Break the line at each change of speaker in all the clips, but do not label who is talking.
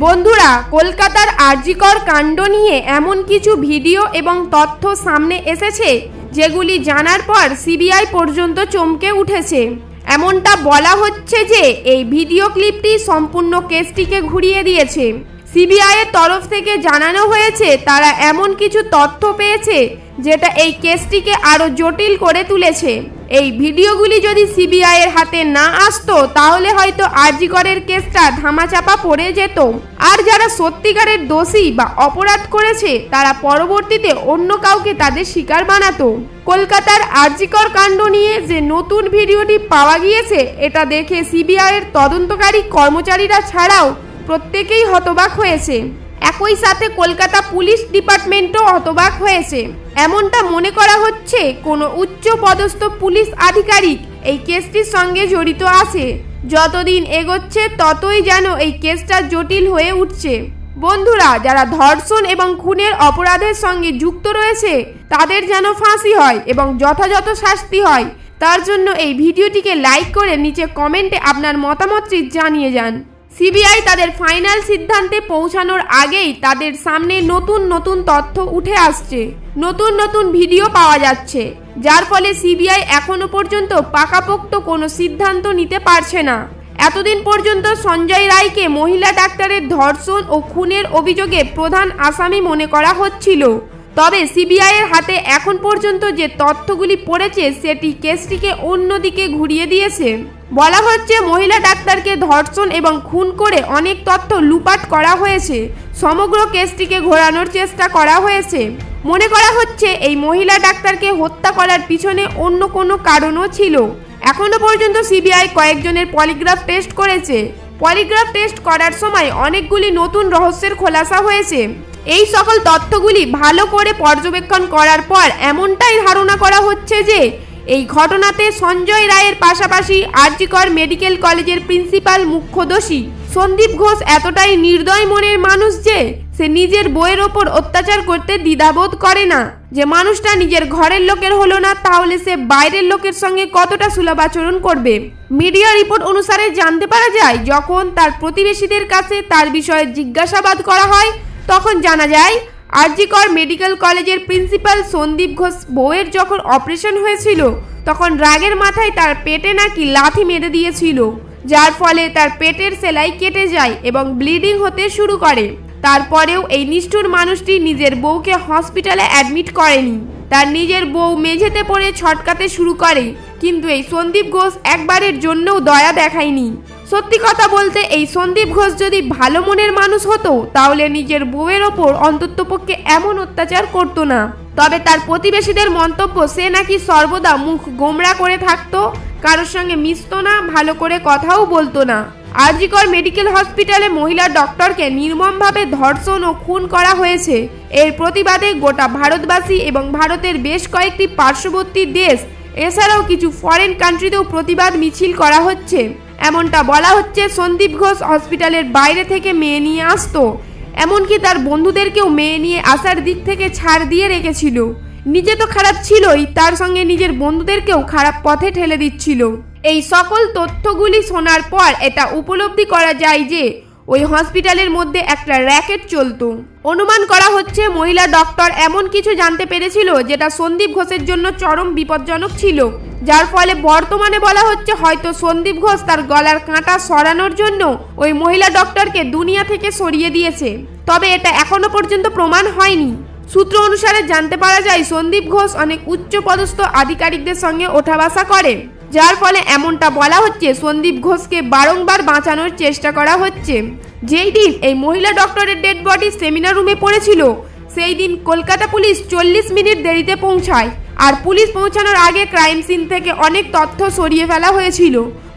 বন্ধুরা, কলকাতার আরজিকর কাণ্ড নিয়ে এমন কিছু ভিডিও এবং তথ্য সামনে এসেছে যেগুলি জানার পর সিবিআই পর্যন্ত চমকে উঠেছে। এমনটা বলা হচ্ছে যে এই ভিডিও ক্লিপটি সম্পূর্ণ কেসটিকে ঘুরিয়ে দিয়েছে। সিবিআই এর তরফ থেকে জানানো হয়েছে তারা এমন কিছু তথ্য পেয়েছে যেটা এই কেসটিকে আরো জটিল করে তুলেছে। এই ভিডিওগুলি যদি সিবিআই এর হাতে না আসতো তাহলে হয়তো আরজিকরের কেসটা ধামাচাপা পড়ে যেত, আর যারা সত্যিকারের দোষী বা অপরাধ করেছে তারা পরবর্তীতে অন্য কাউকে তাদের শিকার বানাতো। কলকাতার আরজিকর কাণ্ড নিয়ে যে নতুন ভিডিওটি পাওয়া গিয়েছে এটা দেখে সিবিআই এর তদন্তকারী কর্মচারীরা ছাড়াও প্রত্যেকেই হতবাক হয়েছে। একই সাথে কলকাতা পুলিশ ডিপার্টমেন্টও হতবাক হয়েছে। এমনটা মনে করা হচ্ছে কোনো উচ্চ পদস্থ পুলিশ আধিকারিক এই কেসটির সঙ্গে জড়িত আছে। যতদিন এগোচ্ছে ততই যেন এই কেসটা জটিল হয়ে উঠছে। বন্ধুরা, যারা ধর্ষণ এবং খুনের অপরাধের সঙ্গে যুক্ত রয়েছে তাদের যেন ফাঁসি হয় এবং যথাযথ শাস্তি হয়, তার জন্য এই ভিডিওটিকে লাইক করে নিচে কমেন্টে আপনার মতামতটি জানিয়ে যান। সিবিআই তাদের ফাইনাল সিদ্ধান্তে পৌঁছানোর আগেই তাদের সামনে নতুন নতুন তথ্য উঠে আসছে, নতুন নতুন ভিডিও পাওয়া যাচ্ছে, যার ফলে সিবিআই এখনো পর্যন্ত পাকাপোক্ত কোনো সিদ্ধান্ত নিতে পারছে না। এতদিন পর্যন্ত সঞ্জয় রায়কে মহিলা ডাক্তারের ধর্ষণ ও খুনের অভিযোগে প্রধান আসামি মনে করা হচ্ছিল। তবে সিবিআই এর হাতে এখন পর্যন্ত যে তথ্যগুলি পড়েছে সেটি কেসটিকে অন্যদিকে ঘুরিয়ে দিয়েছে। বলা হচ্ছে মহিলা ডাক্তারকে ধর্ষণ এবং খুন করে অনেক তথ্য লুপাট করা হয়েছে। সমগ্র কেসটিকে ঘোরানোর চেষ্টা করা হয়েছে। মনে করা হচ্ছে এই মহিলা ডাক্তারকে হত্যা করার পিছনে অন্য কোনো কারণও ছিল। এখনো পর্যন্ত সিবিআই কয়েকজনের পলিগ্রাফ টেস্ট করেছে। পলিগ্রাফ টেস্ট করার সময় অনেকগুলি নতুন রহস্যের খোলাসা হয়েছে। এই সকল তথ্যগুলি ভালো করে পর্যবেক্ষণ করার পর এমনটাই ধারণা করা হচ্ছে যে এই ঘটনাতে সঞ্জয় রায়ের পাশাপাশি আরজিকর মেডিকেল কলেজের প্রিন্সিপাল মুখ্য দোষী। সন্দীপ ঘোষ এতটাই নির্দয় মনের মানুষ যে সে নিজের বউয়ের ওপর অত্যাচার করতে দ্বিধাবোধ করে না। যে মানুষটা নিজের ঘরের লোকের হলো না তাহলে সে বাইরের লোকের সঙ্গে কতটা সুলভ আচরণ করবে। মিডিয়া রিপোর্ট অনুসারে জানতে পারা যায় যখন তার প্রতিবেশীদের কাছে তার বিষয়ে জিজ্ঞাসাবাদ করা হয় তখন জানা যায় আরজিকর মেডিকেল কলেজের প্রিন্সিপাল সন্দীপ ঘোষ বউয়ের যখন অপারেশন হয়েছিল তখন রাগের মাথায় তার পেটে নাকি লাথি মেরে দিয়েছিল, যার ফলে তার পেটের সেলাই কেটে যায় এবং ব্লিডিং হতে শুরু করে। তারপরেও এই নিষ্ঠুর মানুষটি নিজের বউকে হসপিটালে অ্যাডমিট করেনি। তার নিজের বউ মেঝেতে পড়ে ছটকাতে শুরু করে, কিন্তু এই সন্দীপ ঘোষ একবারের জন্যও দয়া দেখায়নি। সত্যি কথা বলতে এই সন্দীপ ঘোষ যদি ভালো মনের মানুষ হতো তাহলে নিজের বউয়ের ওপর অন্ততপক্ষে এমন অত্যাচার করতো না। তবে তার প্রতিবেশীদের মন্তব্য সে নাকি সর্বদা মুখ গোমড়া করে থাকতো, কারোর সঙ্গে মিশতো না, ভালো করে কথাও বলতো না। আরজিকর মেডিকেল হসপিটালে মহিলা ডক্টরকে নির্মমভাবে ধর্ষণ ও খুন করা হয়েছে। এর প্রতিবাদে গোটা ভারতবাসী এবং ভারতের বেশ কয়েকটি পার্শ্ববর্তী দেশ এছাড়াও কিছু ফরেন কান্ট্রিতেও প্রতিবাদ মিছিল করা হচ্ছে। এমনটা বলা হচ্ছে সন্দীপ ঘোষ হসপিটালের বাইরে থেকে মেয়ে নিয়ে আসতো, এমনকি তার বন্ধুদেরকেও মেয়ে নিয়ে আসার দিক থেকে ছাড় দিয়ে রেখেছিল। নিজে তো খারাপ ছিলই, তার সঙ্গে নিজের বন্ধুদেরকেও খারাপ পথে ঠেলে দিচ্ছিল। এই সকল তথ্যগুলি শোনার পর এটা উপলব্ধি করা যায় যে ওই হসপিটালের মধ্যে একটা র্যাকেট চলতো। অনুমান করা হচ্ছে মহিলা ডক্টর এমন কিছু জানতে পেরেছিল যেটা সন্দীপ ঘোষের জন্য চরম বিপজ্জনক ছিল, যার ফলে বর্তমানে বলা হচ্ছে হয়তো সন্দীপ ঘোষ তার গলার কাঁটা সরানোর জন্য ওই মহিলা ডক্টরকে দুনিয়া থেকে সরিয়ে দিয়েছে। তবে এটা এখনো পর্যন্ত প্রমাণ হয়নি। সূত্র অনুসারে জানতে পারা যায় সন্দীপ ঘোষ অনেক উচ্চ পদস্থ আধিকারিকদের সঙ্গে ওঠা বসা করে, যার ফলে এমনটা বলা হচ্ছে সন্দীপ ঘোষকে বারংবার বাঁচানোর চেষ্টা করা হচ্ছে। যেই দিন এই মহিলা ডক্টরের ডেড বডি সেমিনার রুমে পড়েছিল সেই দিন কলকাতা পুলিশ 40 মিনিট দেরিতে পৌঁছায়, আর পুলিশ পৌঁছানোর আগে ক্রাইম সিন থেকে অনেক তথ্য সরিয়ে ফেলা হয়েছিল।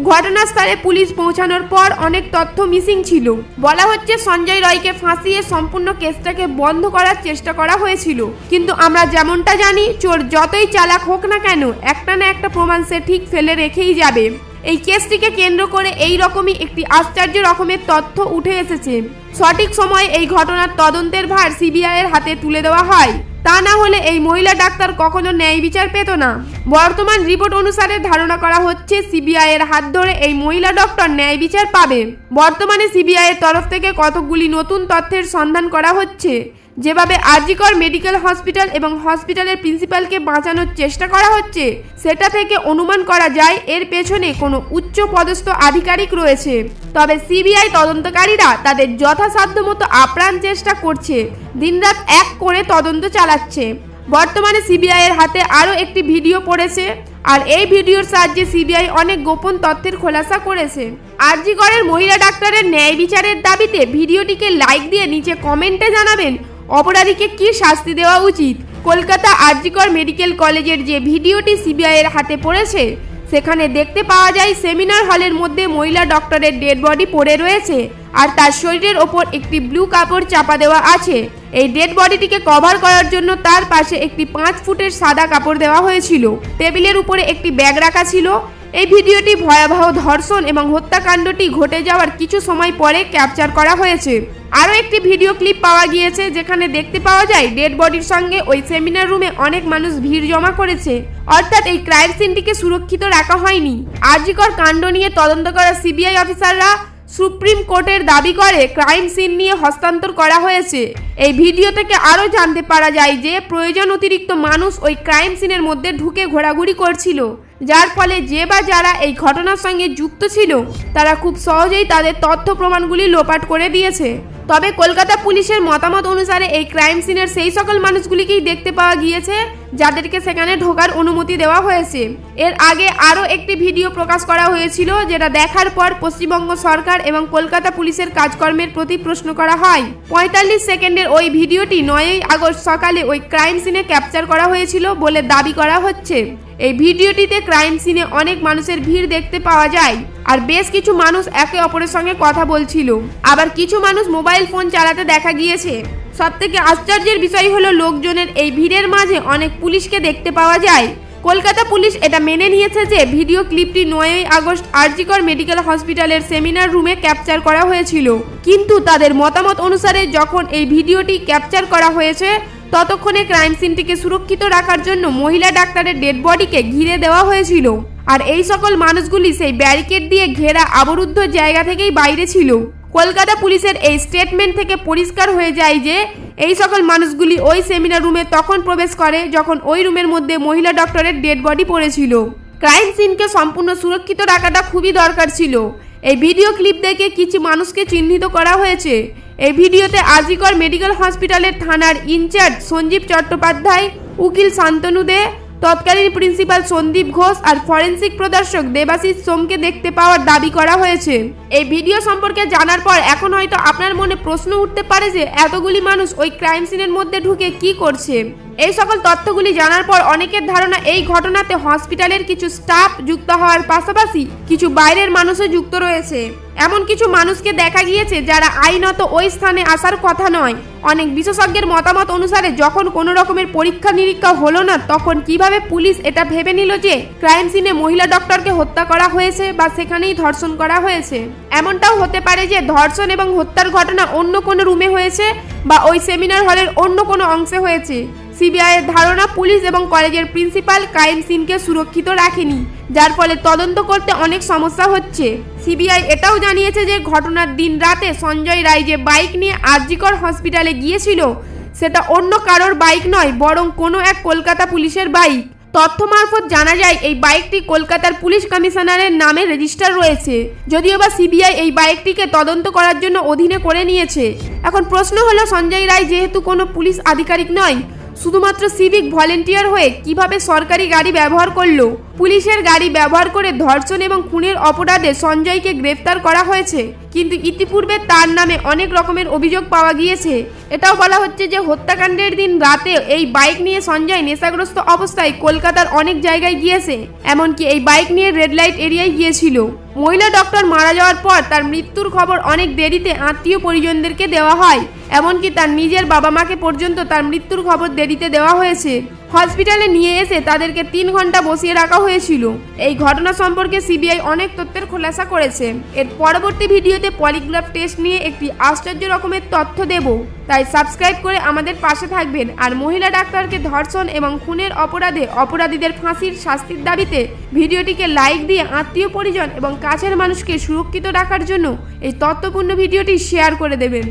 ঘটনাস্থলে পুলিশ পৌঁছানোর পর অনেক তথ্য মিসিং ছিল। বলা হচ্ছে সঞ্জয় রায়কে ফাঁসিয়ে সম্পূর্ণ কেসটাকে বন্ধ করার চেষ্টা করা হয়েছিল, কিন্তু আমরা যেমনটা জানি চোর যতই চালাক হোক না কেন একটা না একটা প্রমাণ সে ঠিক ফেলে রেখেই যাবে। এই কেসটিকে কেন্দ্র করে এই রকমই একটি আশ্চর্য রকমের তথ্য উঠে এসেছে। সঠিক সময়ে এই ঘটনার তদন্তের ভার সিবিআই এর হাতে তুলে দেওয়া হয়, তা না হলে এই মহিলা ডাক্তার কখনো ন্যায় বিচার পেত না। বর্তমান রিপোর্ট অনুসারে ধারণা করা হচ্ছে সিবিআই এর হাত ধরে এই মহিলা ডক্টর ন্যায় বিচার পাবে। বর্তমানে সিবিআই এর তরফ থেকে কতকগুলি নতুন তথ্যের সন্ধান করা হচ্ছে। যেভাবে আরজিকর মেডিকেল হসপিটাল এবং হসপিটালের প্রিন্সিপালকে বাঁচানোর চেষ্টা করা হচ্ছে, সেটা থেকে অনুমান করা যায় এর পেছনে কোনো উচ্চ পদস্থ আধিকারিক রয়েছে। তবে সিবিআই তদন্তকারীরা তাদের যথাসাধ্য মতো আপ্রাণ চেষ্টা করছে, দিনরাত এক করে তদন্ত চালাচ্ছে। বর্তমানে সিবিআই এর হাতে আরও একটি ভিডিও পড়েছে, আর এই ভিডিওর সাহায্যে সিবিআই অনেক গোপন তথ্যের খোলাসা করেছে। আরজিকরের মহিলা ডাক্তারের ন্যায় বিচারের দাবিতে ভিডিওটিকে লাইক দিয়ে নিচে কমেন্টে জানাবেন অপরাধীকে কি শাস্তি দেওয়া উচিত। কলকাতা আরজিকর মেডিকেল কলেজের যে ভিডিওটি সিবিআই এর হাতে পড়েছে, সেখানে দেখতে পাওয়া যায় সেমিনার হলের মধ্যে মহিলা ডক্টরের ডেড বডি পড়ে রয়েছে, আর তার শরীরের ওপর একটি ব্লু কাপড় চাপা দেওয়া আছে। এই ডেড বডিটিকে কভার করার জন্য তার পাশে একটি 5 ফুটের সাদা কাপড় দেওয়া হয়েছিল। টেবিলের উপরে একটি ব্যাগ রাখা ছিল। এই ভিডিওটি ভয়াবহ ধর্ষণ এবং হত্যাকাণ্ডটি ঘটে যাওয়ার কিছু সময় পরে ক্যাপচার করা হয়েছে। আরও একটি ভিডিও ক্লিপ পাওয়া গিয়েছে, যেখানে দেখতে পাওয়া যায় ডেড বডির সঙ্গে ওই সেমিনার রুমে অনেক মানুষ ভিড় জমা করেছে, অর্থাৎ এই ক্রাইম সিনটিকে সুরক্ষিত রাখা হয়নি। আরজিকর কাণ্ড নিয়ে তদন্ত করা সিবিআই অফিসাররা সুপ্রিম কোর্টের দাবি করে ক্রাইম সিন নিয়ে হস্তান্তর করা হয়েছে। এই ভিডিও থেকে আরও জানতে পারা যায় যে প্রয়োজন অতিরিক্ত মানুষ ওই ক্রাইম সিনের মধ্যে ঢুকে ঘোরাঘুরি করছিল, যার ফলে যে বা যারা এই ঘটনার সঙ্গে যুক্ত ছিল তারা খুব সহজেই তাদের তথ্য প্রমাণগুলি লোপাট করে দিয়েছে। তবে কলকাতা পুলিশের মতামত অনুসারে এই ক্রাইম সিনের সেই সকল মানুষগুলিকেই দেখতে পাওয়া গিয়েছে যাদেরকে সেখানে ঢোকার অনুমতি দেওয়া হয়েছে। এর আগে আরও একটি ভিডিও প্রকাশ করা হয়েছিল, যেটা দেখার পর পশ্চিমবঙ্গ সরকার এবং কলকাতা পুলিশের কাজকর্মের প্রতি প্রশ্ন করা হয়। 45 সেকেন্ডের ওই ভিডিওটি 9ই আগস্ট সকালে ওই ক্রাইম সিনে ক্যাপচার করা হয়েছিল বলে দাবি করা হচ্ছে। এই ভিডিওটিতে ক্রাইম সিনে অনেক মানুষের ভিড় দেখতে পাওয়া যায়, আর বেশ কিছু মানুষ একে অপরের সঙ্গে কথা বলছিল। আবার কিছু মানুষ মোবাইল ফোন চালাতে দেখা গিয়েছে। সবথেকে আশ্চর্যের বিষয় হলো লোকজনের এই ভিড়ের মাঝে অনেক পুলিশকে দেখতে পাওয়া যায়। কলকাতা পুলিশ এটা মেনে নিয়েছে যে ভিডিও ক্লিপটি 9ই আগস্ট আরজিকর মেডিকেল হসপিটালের সেমিনার রুমে ক্যাপচার করা হয়েছিল, কিন্তু তাদের মতামত অনুসারে যখন এই ভিডিওটি ক্যাপচার করা হয়েছে ততক্ষণে ক্রাইম সিনটিকে সুরক্ষিত রাখার জন্য মহিলা ডাক্তারের ডেড বডিকে ঘিরে দেওয়া হয়েছিল, আর এই সকল মানুষগুলি সেই ব্যারিকেড দিয়ে ঘেরা অবরুদ্ধ জায়গা থেকেই বাইরে ছিল। কলকাতা পুলিশের এই স্টেটমেন্ট থেকে পরিষ্কার হয়ে যায় যে এই সকল মানুষগুলি ওই সেমিনার রুমে তখন প্রবেশ করে যখন ওই রুমের মধ্যে মহিলা ডক্টরের ডেড বডি পড়েছিল। ক্রাইম সিনকে সম্পূর্ণ সুরক্ষিত রাখাটা খুবই দরকার ছিল। এই ভিডিও ক্লিপ দেখে কিছু মানুষকে চিহ্নিত করা হয়েছে। এই ভিডিওতে আরজিকর মেডিকেল হসপিটালের থানার ইনচার্জ সঞ্জীব চট্টোপাধ্যায়, উকিল শান্তনু দে, তৎকালীন প্রিন্সিপাল সন্দীপ ঘোষ আর ফরেন্সিক প্রদর্শক দেবাশিস সোমকে দেখতে পাওয়ার দাবি করা হয়েছে। এই ভিডিও সম্পর্কে জানার পর এখন হয়তো আপনার মনে প্রশ্ন উঠতে পারে যে এতগুলি মানুষ ওই ক্রাইম সিনের মধ্যে ঢুকে কি করছে। এই সকল তথ্যগুলি জানার পর অনেকের ধারণা এই ঘটনাতে হসপিটালের কিছু স্টাফ যুক্ত হওয়ার পাশাপাশি কিছু বাইরের মানুষও যুক্ত রয়েছে। এমন কিছু মানুষকে দেখা গিয়েছে যারা আইনত ওই স্থানে আসার কথা নয়। অনেক বিশেষজ্ঞের মতামত অনুসারে যখন কোনো রকমের পরীক্ষা নিরীক্ষা হলো না, তখন কিভাবে পুলিশ এটা ভেবে নিল যে ক্রাইম সিনে মহিলা ডক্টরকে হত্যা করা হয়েছে বা সেখানেই ধর্ষণ করা হয়েছে। এমনটাও হতে পারে যে ধর্ষণ এবং হত্যার ঘটনা অন্য কোনো রুমে হয়েছে বা ওই সেমিনার হলের অন্য কোনো অংশে হয়েছে। সিবিআই এর ধারণা পুলিশ এবং কলেজের প্রিন্সিপাল ক্রাইম সিনকে সুরক্ষিত রাখেনি, যার ফলে তদন্ত করতে অনেক সমস্যা হচ্ছে। সিবিআই এটাও জানিয়েছে যে ঘটনার দিন রাতে সঞ্জয় রায় যে বাইক নিয়ে আরজিকর হসপিটালে গিয়েছিল সেটা অন্য কারোর বাইক নয়, বরং কোনো এক কলকাতা পুলিশের বাইক। তথ্য মারফত জানা যায় এই বাইকটি কলকাতার পুলিশ কমিশনারের নামে রেজিস্টার রয়েছে, যদিও বা সিবিআই এই বাইকটিকে তদন্ত করার জন্য অধীনে করে নিয়েছে। এখন প্রশ্ন হলো, সঞ্জয় রায় যেহেতু কোনো পুলিশ আধিকারিক নয়, শুধুমাত্র সিভিক ভলেন্টিয়ার হয়ে কিভাবে সরকারি গাড়ি ব্যবহার করলো? পুলিশের গাড়ি ব্যবহার করে ধর্ষণ এবং খুনের অপরাধে সঞ্জয়কে গ্রেফতার করা হয়েছে, কিন্তু ইতিপূর্বে তার নামে অনেক রকমের অভিযোগ পাওয়া গিয়েছে। এটাও বলা হচ্ছে যে হত্যাকাণ্ডের দিন রাতে এই বাইক নিয়ে সঞ্জয় নেশাগ্রস্ত অবস্থায় কলকাতার অনেক জায়গায় গিয়েছে, এমনকি এই বাইক নিয়ে রেড লাইট এরিয়ায় গিয়েছিল। মহিলা ডক্টর মারা যাওয়ার পর তার মৃত্যুর খবর অনেক দেরিতে আত্মীয় পরিজনদেরকে দেওয়া হয়, এমনকি তার নিজের বাবা মাকে পর্যন্ত তার মৃত্যুর খবর দেরিতে দেওয়া হয়েছে। হসপিটালে নিয়ে এসে তাদেরকে 3 ঘন্টা বসিয়ে রাখা হয়েছিল। এই ঘটনা সম্পর্কে সিবিআই অনেক তথ্যের খোলাসা করেছে। এর পরবর্তী ভিডিওতে পলিগ্রাফ টেস্ট নিয়ে একটি আশ্চর্য রকমের তথ্য দেব, তাই সাবস্ক্রাইব করে আমাদের পাশে থাকবেন। আর মহিলা ডাক্তারকে ধর্ষণ এবং খুনের অপরাধে অপরাধীদের ফাঁসির শাস্তির দাবিতে ভিডিওটিকে লাইক দিয়ে আত্মীয় পরিজন এবং কাছের মানুষকে সুরক্ষিত রাখার জন্য এই তথ্যপূর্ণ ভিডিওটি শেয়ার করে দেবেন।